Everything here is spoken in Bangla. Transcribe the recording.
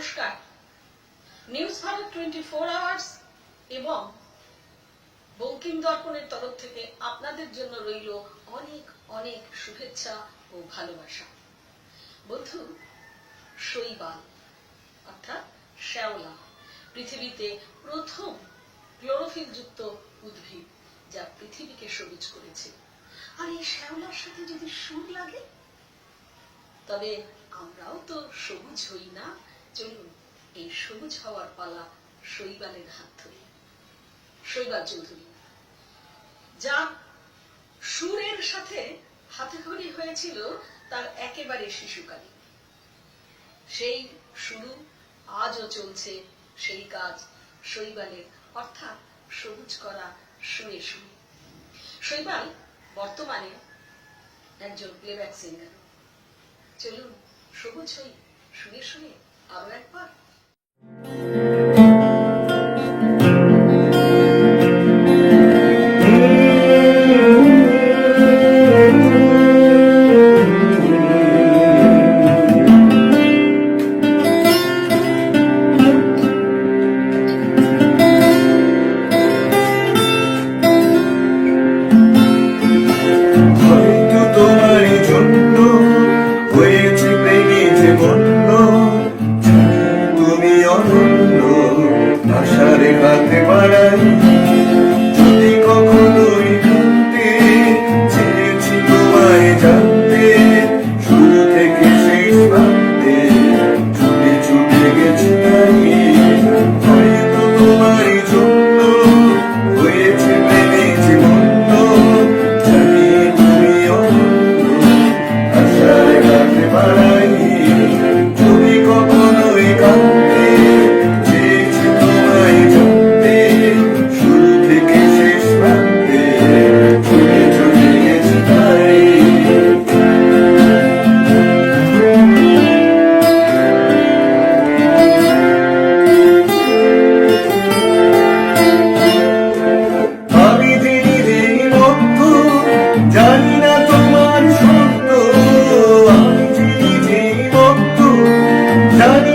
নমস্কার। নিউজ ভারত 24 আওয়ার্স এবং বঙ্কিম দর্পণের তরফ থেকে আপনাদের জন্য রইল অনেক অনেক শুভেচ্ছা ও ভালোবাসা। বন্ধু, শৈবাল অর্থাৎ শ্যাওলা পৃথিবীতে প্রথম ক্লোরোফিল যুক্ত উদ্ভিদ, যা পৃথিবীকে সবুজ করেছে। আর এই শ্যাওলার সাথে যদি সুর লাগে, তবে আমরাও তো সবুজ হই না? চলুন এই সবুজ হওয়ার পালা শৈবালের হাত ধরে। শৈবাল চৌধুরী, যার সুরের সাথে হাতেখড়ি হয়েছিল তার একেবারে শিশুকালে, সেই শুরু আজও চলছে সেই কাজ শৈবালের, অর্থাৎ সবুজ করা সুরে সুরে। শৈবাল বর্তমানে একজন প্লেব্যাক সিঙ্গার। চলুন সবুজ হই শুনে শুনে আরো একবার। যদি কখনোই জানতে চেয়েছি তোমায় জানতে, শুরু থেকে শেষ প্রান্তে ছুটে ছুটে গেছি তাই। হয়তো তোমারই জন্য হয়েছে মেনেছি বন্ধ, জানি তুমি অনন্য আশার কাছে বাড়াই। যদি কখনোই কাঁদতে চেয়েছি তোমায় জানতে, শুরু থেকে শেষ প্রান্তে ছুটে ছুটে গেছি তাই। আমি যে নিজেই মুগ্ধ, জানি না তোমার সত্য। আমি যে নিজেই মুগ্ধ, জানি